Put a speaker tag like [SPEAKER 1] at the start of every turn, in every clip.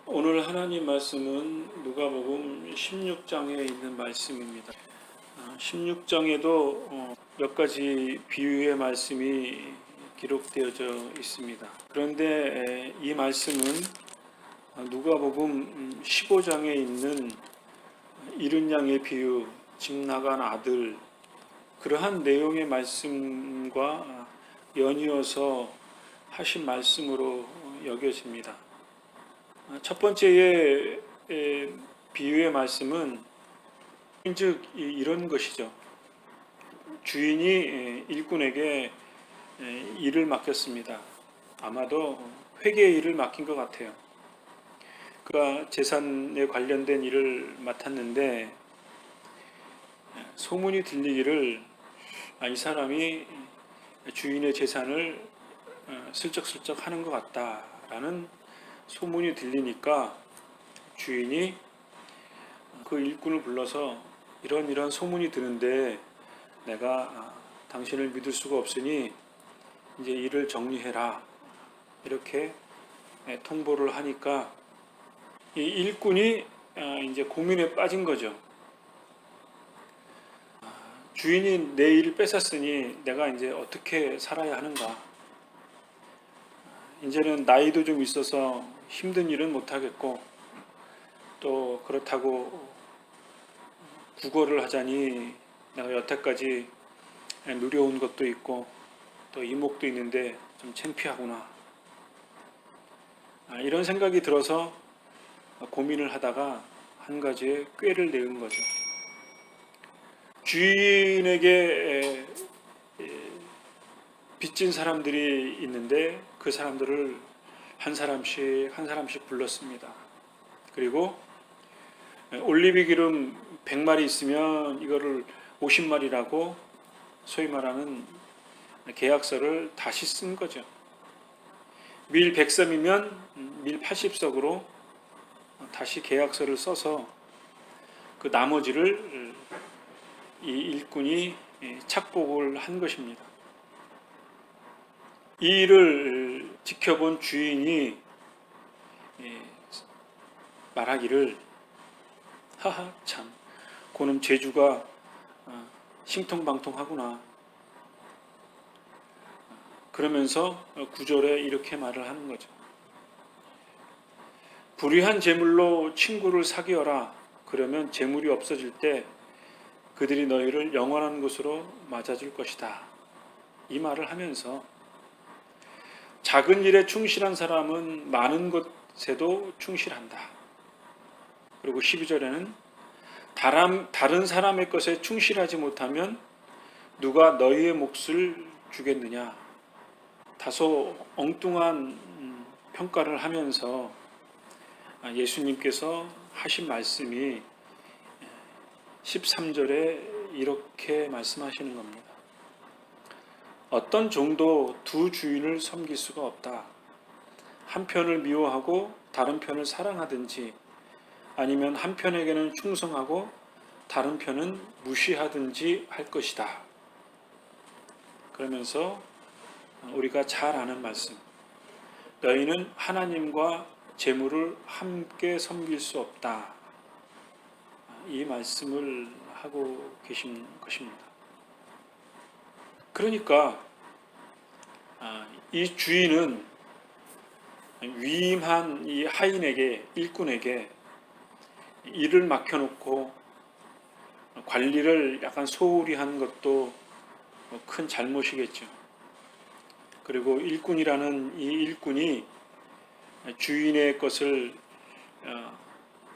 [SPEAKER 1] 오늘 하나님 말씀은 누가복음 16장에 있는 말씀입니다. 16장에도 몇 가지 비유의 말씀이 기록되어져 있습니다. 그런데 이 말씀은 누가복음 15장에 있는 잃은 양의 비유, 집 나간 아들, 그러한 내용의 말씀과 연이어서 하신 말씀으로 여겨집니다. 첫 번째의 비유의 말씀은 즉 이런 것이죠. 주인이 일꾼에게 일을 맡겼습니다. 아마도 회계의 일을 맡긴 것 같아요. 그가 재산에 관련된 일을 맡았는데 소문이 들리기를 이 사람이 주인의 재산을 슬쩍슬쩍 하는 것 같다라는 소문이 들리니까 주인이 그 일꾼을 불러서 이런 소문이 드는데 내가 당신을 믿을 수가 없으니 이제 일을 정리해라 이렇게 통보를 하니까 이 일꾼이 이제 고민에 빠진 거죠. 주인이 내 일을 뺏었으니 내가 이제 어떻게 살아야 하는가. 이제는 나이도 좀 있어서 힘든 일은 못하겠고 또 그렇다고 국어를 하자니 내가 여태까지 누려온 것도 있고 또 이목도 있는데 좀 창피하구나. 이런 생각이 들어서 고민을 하다가 한 가지의 꾀를 내은 거죠. 주인에게 빚진 사람들이 있는데 그 사람들을 한 사람씩 불렀습니다. 그리고 올리브 기름 100마리 있으면 이거를 50마리라고 소위 말하는 계약서를 다시 쓴 거죠. 밀 100섬이면 밀 80석으로 다시 계약서를 써서 그 나머지를 이 일꾼이 착복을 한 것입니다. 이 일을 지켜본 주인이 말하기를 하하 참 그놈 재주가 신통방통하구나. 그러면서 구절에 이렇게 말을 하는 거죠. 불의한 재물로 친구를 사귀어라. 그러면 재물이 없어질 때 그들이 너희를 영원한 곳으로 맞아줄 것이다. 이 말을 하면서 작은 일에 충실한 사람은 많은 것에도 충실한다. 그리고 12절에는 다른 사람의 것에 충실하지 못하면 누가 너희의 몫을 주겠느냐. 다소 엉뚱한 평가를 하면서 예수님께서 하신 말씀이 13절에 이렇게 말씀하시는 겁니다. 어떤 종도 두 주인을 섬길 수가 없다. 한 편을 미워하고 다른 편을 사랑하든지 아니면 한 편에게는 충성하고 다른 편은 무시하든지 할 것이다. 그러면서 우리가 잘 아는 말씀. 너희는 하나님과 재물을 함께 섬길 수 없다. 이 말씀을 하고 계신 것입니다. 그러니까 이 주인은 위임한 이 하인에게 일꾼에게 일을 맡겨놓고 관리를 약간 소홀히 한 것도 큰 잘못이겠죠. 그리고 일꾼이라는 이 일꾼이 주인의 것을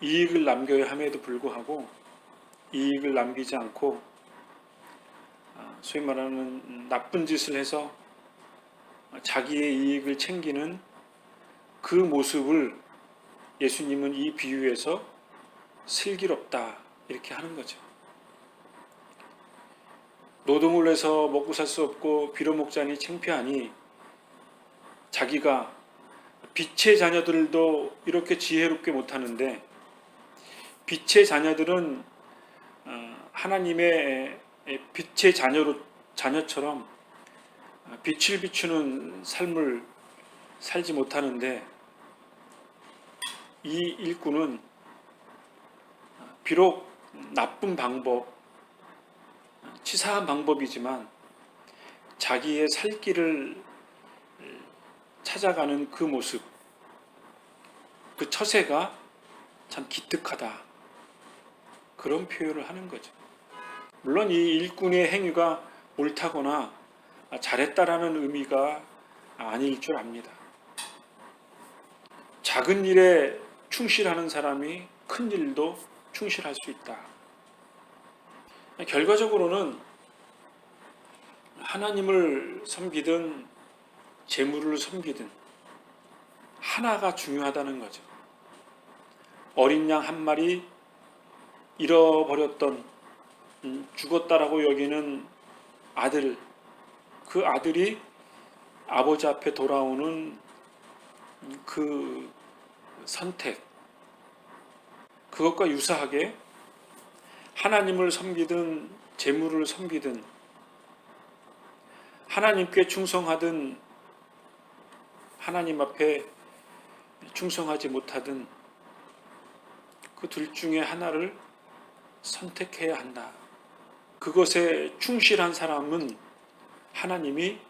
[SPEAKER 1] 이익을 남겨야 함에도 불구하고 이익을 남기지 않고 소위 말하는 나쁜 짓을 해서 자기의 이익을 챙기는 그 모습을 예수님은 이 비유에서 슬기롭다 이렇게 하는 거죠. 노동을 해서 먹고 살 수 없고 빌어먹자니 창피하니 자기가 빛의 자녀들도 이렇게 지혜롭게 못하는데 빛의 자녀들은 하나님의 빛의 자녀처럼 빛을 비추는 삶을 살지 못하는데 이 일꾼은 비록 나쁜 방법, 치사한 방법이지만 자기의 살 길을 찾아가는 그 모습, 그 처세가 참 기특하다. 그런 표현을 하는 거죠. 물론 이 일꾼의 행위가 옳다거나 잘했다라는 의미가 아닐 줄 압니다. 작은 일에 충실하는 사람이 큰 일도 충실할 수 있다. 결과적으로는 하나님을 섬기든 재물을 섬기든 하나가 중요하다는 거죠. 어린 양 한 마리 잃어버렸던 죽었다라고 여기는 아들, 그 아들이 아버지 앞에 돌아오는 그 선택, 그것과 유사하게 하나님을 섬기든 재물을 섬기든 하나님께 충성하든 하나님 앞에 충성하지 못하든 그 둘 중에 하나를 선택해야 한다. 그것에 충실한 사람은 하나님이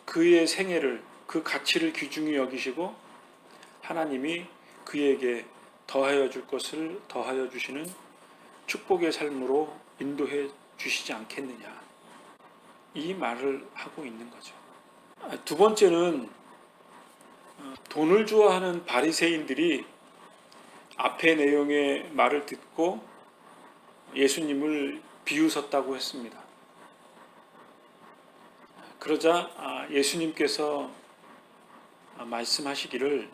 [SPEAKER 1] 그의 생애를, 그 가치를 귀중히 여기시고 하나님이 그에게 더하여 줄 것을 더하여 주시는 축복의 삶으로 인도해 주시지 않겠느냐. 이 말을 하고 있는 거죠. 두 번째는 돈을 좋아하는 바리새인들이 앞의 내용의 말을 듣고 예수님을 비웃었다고 했습니다. 그러자 예수님께서 말씀하시기를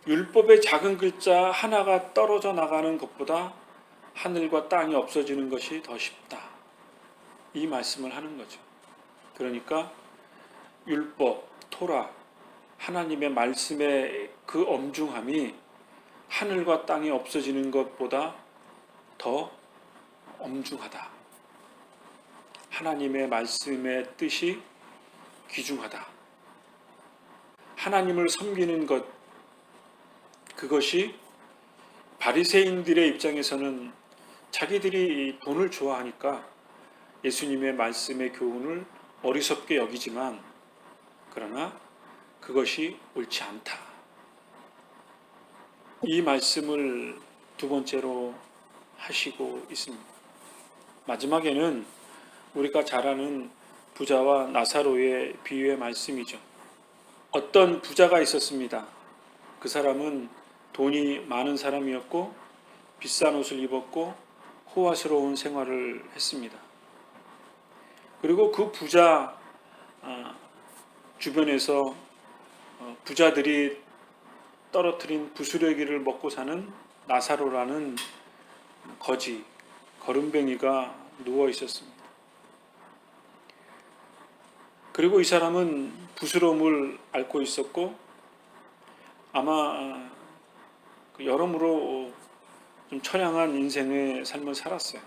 [SPEAKER 1] 율법의 작은 글자 하나가 떨어져 나가는 것보다 하늘과 땅이 없어지는 것이 더 쉽다. 이 말씀을 하는 거죠. 그러니까 율법, 토라, 하나님의 말씀의 그 엄중함이 하늘과 땅이 없어지는 것보다 더 엄중하다. 하나님의 말씀의 뜻이 귀중하다. 하나님을 섬기는 것, 그것이 바리새인들의 입장에서는 자기들이 돈을 좋아하니까 예수님의 말씀의 교훈을 어리석게 여기지만 그러나 그것이 옳지 않다. 이 말씀을 두 번째로 하시고 있습니다. 마지막에는 우리가 잘 아는 부자와 나사로의 비유의 말씀이죠. 어떤 부자가 있었습니다. 그 사람은 돈이 많은 사람이었고 비싼 옷을 입었고 호화스러운 생활을 했습니다. 그리고 그 부자 주변에서 부자들이 떨어뜨린 부스러기를 먹고 사는 나사로라는 거지, 거름뱅이가 누워 있었습니다. 그리고 이 사람은 부스러움을 앓고 있었고 아마 여러모로 좀 처량한 인생의 삶을 살았어요.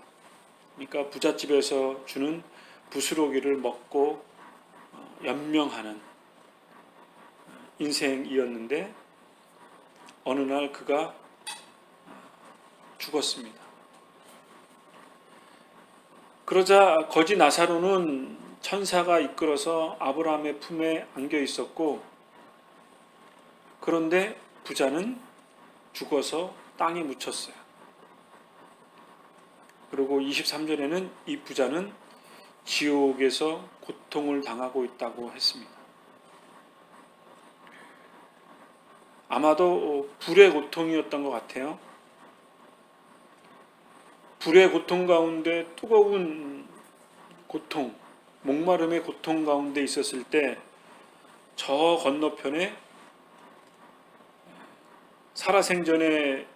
[SPEAKER 1] 그러니까 부잣집에서 주는 부스러기를 먹고 연명하는 인생이었는데 어느 날 그가 죽었습니다. 그러자 거지 나사로는 천사가 이끌어서 아브라함의 품에 안겨 있었고 그런데 부자는 죽어서 땅에 묻혔어요. 그리고 23절에는 이 부자는 지옥에서 고통을 당하고 있다고 했습니다. 아마도 불의 고통이었던 것 같아요. 불의 고통 가운데 뜨거운 고통, 목마름의 고통 가운데 있었을 때 저 건너편에 살아생전에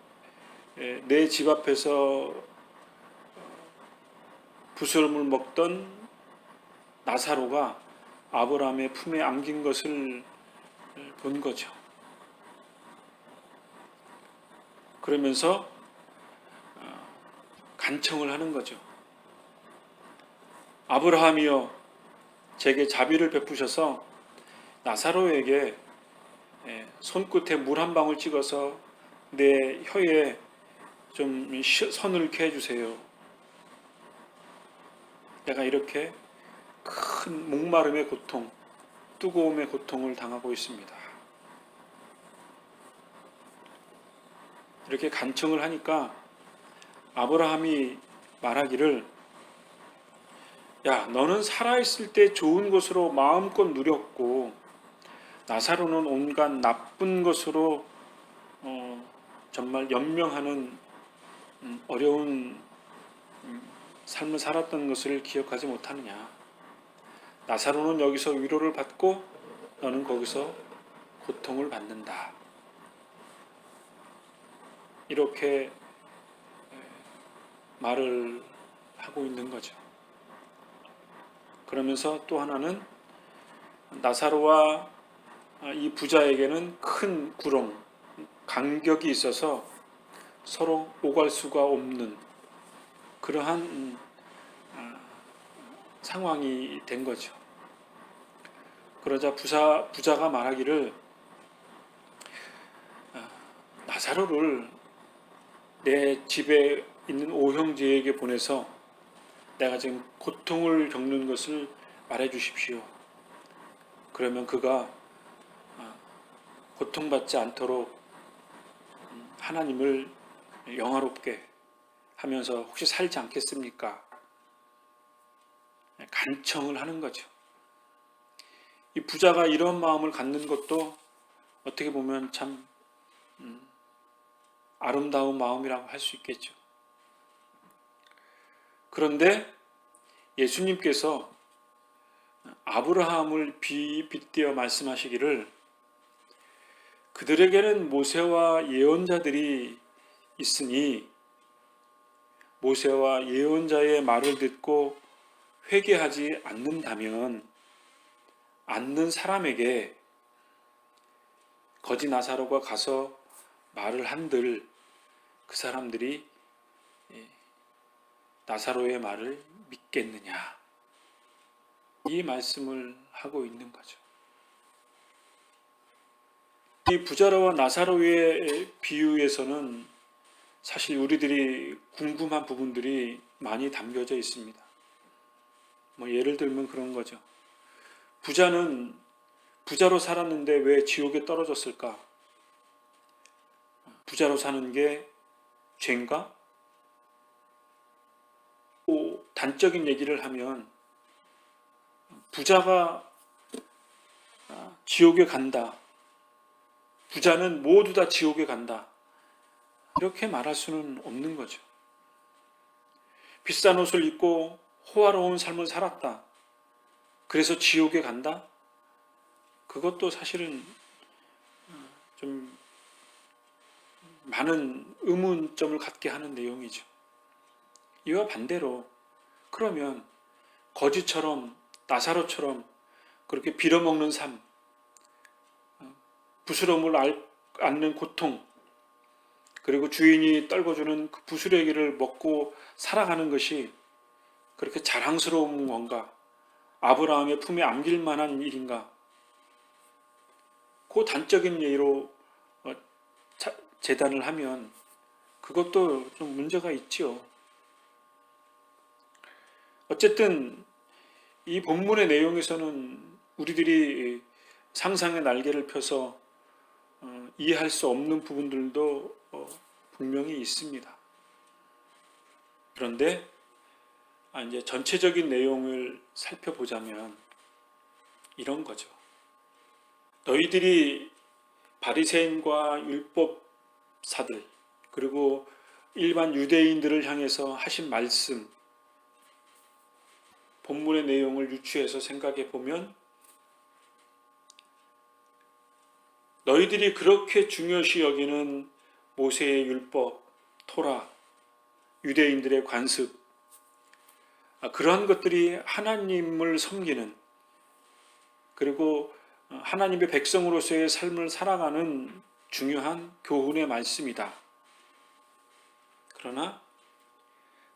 [SPEAKER 1] 내 집 앞에서 부스럼을 먹던 나사로가 아브라함의 품에 안긴 것을 본 거죠. 그러면서 간청을 하는 거죠. 아브라함이여 제게 자비를 베푸셔서 나사로에게 손끝에 물 한 방울 찍어서 내 혀에 좀 서늘케 해주세요. 내가 이렇게 큰 목마름의 고통, 뜨거움의 고통을 당하고 있습니다. 이렇게 간청을 하니까 아브라함이 말하기를, 야, 너는 살아있을 때 좋은 것으로 마음껏 누렸고 나사로는 온갖 나쁜 것으로 정말 연명하는 어려운 삶을 살았던 것을 기억하지 못하느냐. 나사로는 여기서 위로를 받고 너는 거기서 고통을 받는다. 이렇게 말을 하고 있는 거죠. 그러면서 또 하나는 나사로와 이 부자에게는 큰 구렁, 간격이 있어서 서로 오갈 수가 없는 그러한 상황이 된 거죠. 그러자 부자가 말하기를, 나사로를 내 집에 있는 오형제에게 보내서 내가 지금 고통을 겪는 것을 말해 주십시오. 그러면 그가 고통받지 않도록 하나님을 영화롭게 하면서 혹시 살지 않겠습니까? 간청을 하는 거죠. 이 부자가 이런 마음을 갖는 것도 어떻게 보면 참 아름다운 마음이라고 할 수 있겠죠. 그런데 예수님께서 아브라함을 빗대어 말씀하시기를, 그들에게는 모세와 예언자들이 있으니 모세와 예언자의 말을 듣고 회개하지 않는 사람에게 거지 나사로가 가서 말을 한들 그 사람들이 나사로의 말을 믿겠느냐, 이 말씀을 하고 있는 거죠. 이 부자로와 나사로의 비유에서는 사실 우리들이 궁금한 부분들이 많이 담겨져 있습니다. 예를 들면 그런 거죠. 부자는 부자로 살았는데 왜 지옥에 떨어졌을까? 부자로 사는 게 죄인가? 또 단적인 얘기를 하면 부자가 지옥에 간다, 부자는 모두 다 지옥에 간다, 이렇게 말할 수는 없는 거죠. 비싼 옷을 입고 호화로운 삶을 살았다, 그래서 지옥에 간다? 그것도 사실은 좀 많은 의문점을 갖게 하는 내용이죠. 이와 반대로, 그러면 거지처럼 나사로처럼 그렇게 빌어먹는 삶, 부스럼을 앓는 고통, 그리고 주인이 떨궈주는 그 부스러기를 먹고 살아가는 것이 그렇게 자랑스러운 건가? 아브라함의 품에 안길 만한 일인가? 그 단적인 예로 재단을 하면 그것도 좀 문제가 있지요. 어쨌든 이 본문의 내용에서는 우리들이 상상의 날개를 펴서 이해할 수 없는 부분들도 분명히 있습니다. 그런데 이제 전체적인 내용을 살펴보자면 이런 거죠. 너희들이 바리새인과 율법사들 그리고 일반 유대인들을 향해서 하신 말씀, 본문의 내용을 유추해서 생각해 보면 너희들이 그렇게 중요시 여기는 모세의 율법, 토라, 유대인들의 관습, 그러한 것들이 하나님을 섬기는, 그리고 하나님의 백성으로서의 삶을 살아가는 중요한 교훈의 말씀이다. 그러나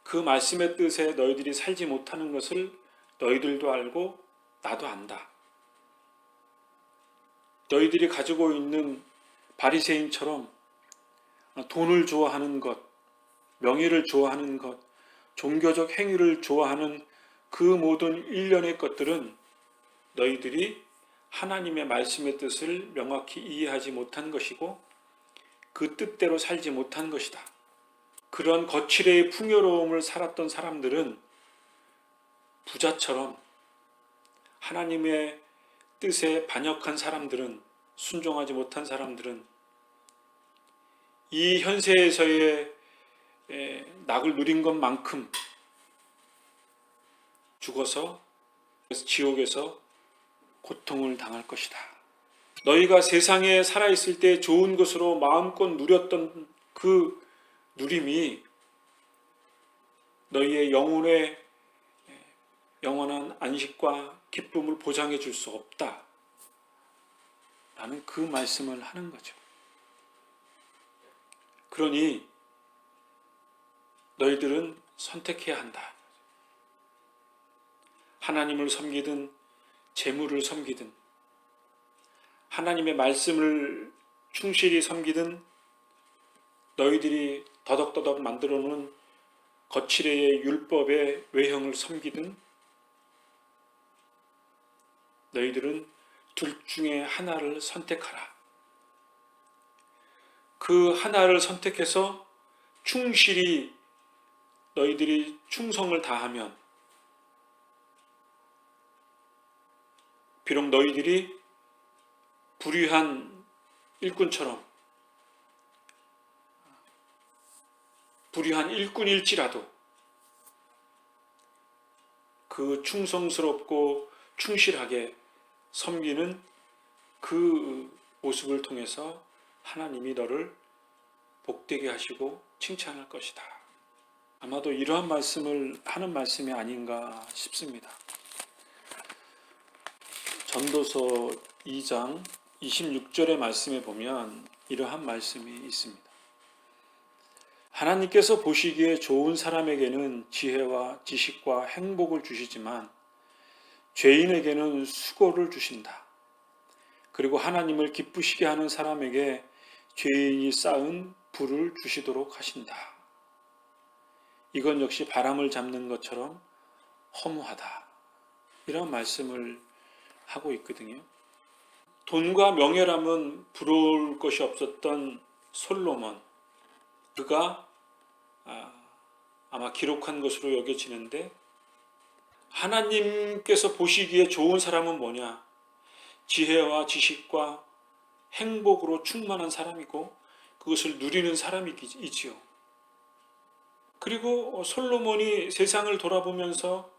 [SPEAKER 1] 그 말씀의 뜻에 너희들이 살지 못하는 것을 너희들도 알고 나도 안다. 너희들이 가지고 있는 바리새인처럼 돈을 좋아하는 것, 명예를 좋아하는 것, 종교적 행위를 좋아하는 그 모든 일련의 것들은 너희들이 하나님의 말씀의 뜻을 명확히 이해하지 못한 것이고 그 뜻대로 살지 못한 것이다. 그런 거칠의 풍요로움을 살았던 사람들은 부자처럼 하나님의 뜻에 반역한 사람들은, 순종하지 못한 사람들은 이 현세에서의 낙을 누린 것만큼 죽어서 지옥에서 고통을 당할 것이다. 너희가 세상에 살아있을 때 좋은 것으로 마음껏 누렸던 그 누림이 너희의 영혼의 영원한 안식과 기쁨을 보장해 줄 수 없다. 라는 그 말씀을 하는 거죠. 그러니 너희들은 선택해야 한다. 하나님을 섬기든 재물을 섬기든 하나님의 말씀을 충실히 섬기든 너희들이 더덕더덕 만들어 놓은 거칠의 율법의 외형을 섬기든 너희들은 둘 중에 하나를 선택하라. 그 하나를 선택해서 충실히 너희들이 충성을 다하면 비록 너희들이 불의한 일꾼처럼 불의한 일꾼일지라도 그 충성스럽고 충실하게 섬기는 그 모습을 통해서 하나님이 너를 복되게 하시고 칭찬할 것이다. 아마도 이러한 말씀을 하는 말씀이 아닌가 싶습니다. 전도서 2장 26절의 말씀에 보면 이러한 말씀이 있습니다. 하나님께서 보시기에 좋은 사람에게는 지혜와 지식과 행복을 주시지만 죄인에게는 수고를 주신다. 그리고 하나님을 기쁘시게 하는 사람에게 죄인이 쌓은 불을 주시도록 하신다. 이건 역시 바람을 잡는 것처럼 허무하다. 이런 말씀을 하고 있거든요. 돈과 명예라면 부러울 것이 없었던 솔로몬, 그가 아마 기록한 것으로 여겨지는데 하나님께서 보시기에 좋은 사람은 뭐냐? 지혜와 지식과 행복으로 충만한 사람이고 그것을 누리는 사람이지요. 그리고 솔로몬이 세상을 돌아보면서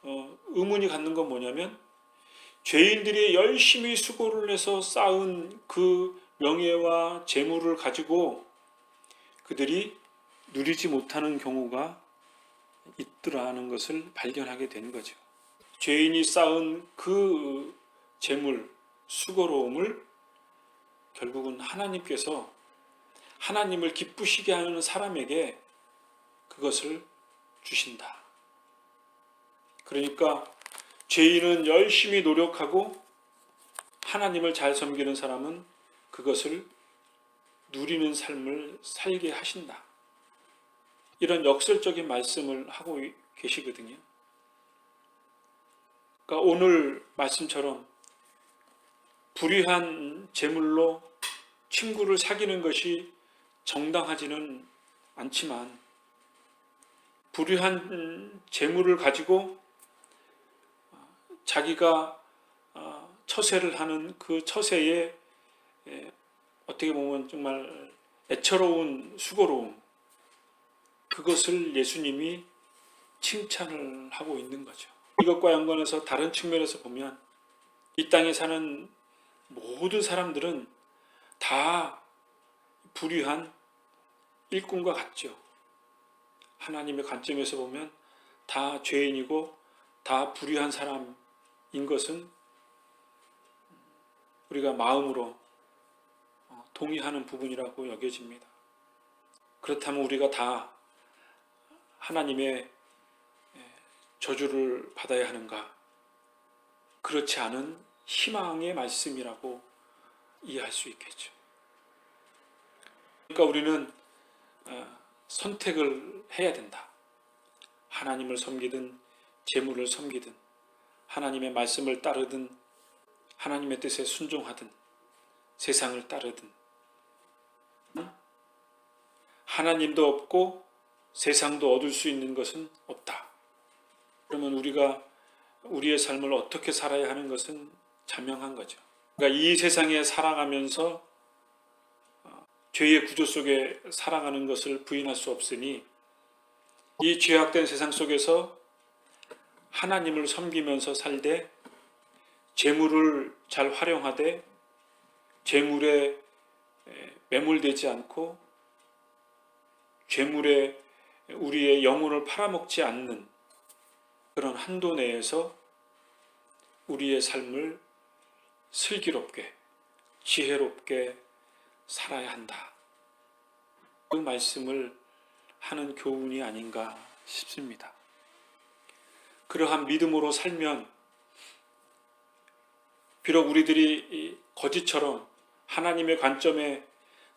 [SPEAKER 1] 의문이 갖는 건 뭐냐면 죄인들이 열심히 수고를 해서 쌓은 그 명예와 재물을 가지고 그들이 누리지 못하는 경우가 있더라는 것을 발견하게 된 거죠. 죄인이 쌓은 그 재물, 수고로움을 결국은 하나님께서 하나님을 기쁘시게 하는 사람에게 그것을 주신다. 그러니까 죄인은 열심히 노력하고 하나님을 잘 섬기는 사람은 그것을 누리는 삶을 살게 하신다. 이런 역설적인 말씀을 하고 계시거든요. 그러니까 오늘 말씀처럼 불의한 재물로 친구를 사귀는 것이 정당하지는 않지만 불의한 재물을 가지고 자기가 처세를 하는 그 처세에 어떻게 보면 정말 애처로운 수고로움, 그것을 예수님이 칭찬을 하고 있는 거죠. 이것과 연관해서 다른 측면에서 보면 이 땅에 사는 모든 사람들은 다 불의한 일꾼과 같죠. 하나님의 관점에서 보면 다 죄인이고 다 불의한 사람인 것은 우리가 마음으로 동의하는 부분이라고 여겨집니다. 그렇다면 우리가 다 하나님의 저주를 받아야 하는가? 그렇지 않은 희망의 말씀이라고 이해할 수 있겠죠. 그러니까 우리는 선택을 해야 된다. 하나님을 섬기든 재물을 섬기든 하나님의 말씀을 따르든 하나님의 뜻에 순종하든 세상을 따르든 하나님도 없고 세상도 얻을 수 있는 것은 없다. 그러면 우리가 우리의 삶을 어떻게 살아야 하는 것은 자명한 거죠. 그러니까 이 세상에 살아가면서 죄의 구조 속에 살아가는 것을 부인할 수 없으니 이 죄악된 세상 속에서 하나님을 섬기면서 살되 재물을 잘 활용하되 재물에 매몰되지 않고 재물에 우리의 영혼을 팔아먹지 않는 그런 한도 내에서 우리의 삶을 슬기롭게 지혜롭게 살아야 한다. 그 말씀을 하는 교훈이 아닌가 싶습니다. 그러한 믿음으로 살면 비록 우리들이 거지처럼 하나님의 관점에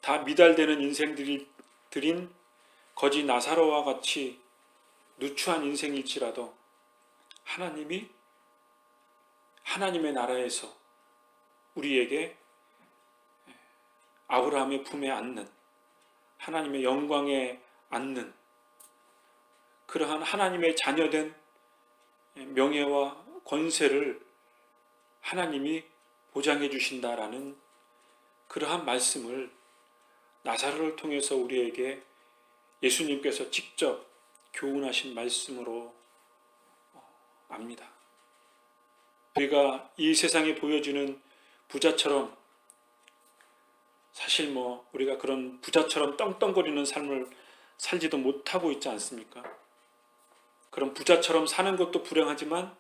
[SPEAKER 1] 다 미달되는 인생들인 거지 나사로와 같이 누추한 인생일지라도 하나님이 하나님의 나라에서 우리에게 아브라함의 품에 안는 하나님의 영광에 안는 그러한 하나님의 자녀된 명예와 권세를 하나님이 보장해 주신다라는 그러한 말씀을 나사로를 통해서 우리에게 예수님께서 직접 교훈하신 말씀으로 압니다. 우리가 이 세상에 보여지는 부자처럼 사실 우리가 그런 부자처럼 떵떵거리는 삶을 살지도 못하고 있지 않습니까? 그런 부자처럼 사는 것도 불행하지만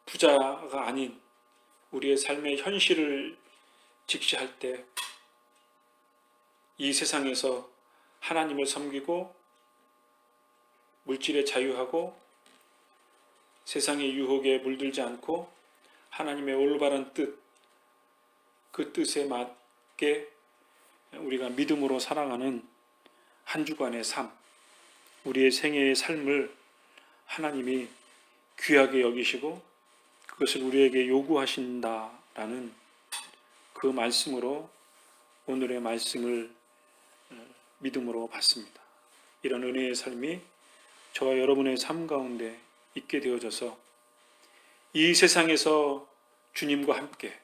[SPEAKER 1] 부자가 아닌 우리의 삶의 현실을 직시할 때 이 세상에서 하나님을 섬기고 물질에 자유하고 세상의 유혹에 물들지 않고 하나님의 올바른 뜻, 그 뜻에 맞게 우리가 믿음으로 살아가는 한 주간의 삶, 우리의 생애의 삶을 하나님이 귀하게 여기시고 그것을 우리에게 요구하신다라는 그 말씀으로 오늘의 말씀을 믿음으로 받습니다. 이런 은혜의 삶이 저와 여러분의 삶 가운데 있게 되어져서 이 세상에서 주님과 함께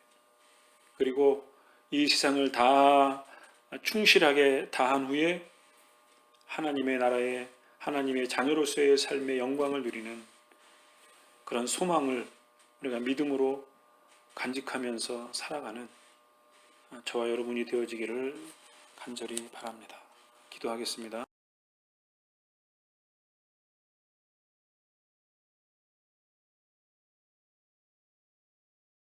[SPEAKER 1] 그리고 이 세상을 다 충실하게 다한 후에 하나님의 나라에 하나님의 자녀로서의 삶의 영광을 누리는 그런 소망을 우리가 믿음으로 간직하면서 살아가는 저와 여러분이 되어지기를 간절히 바랍니다. 기도하겠습니다.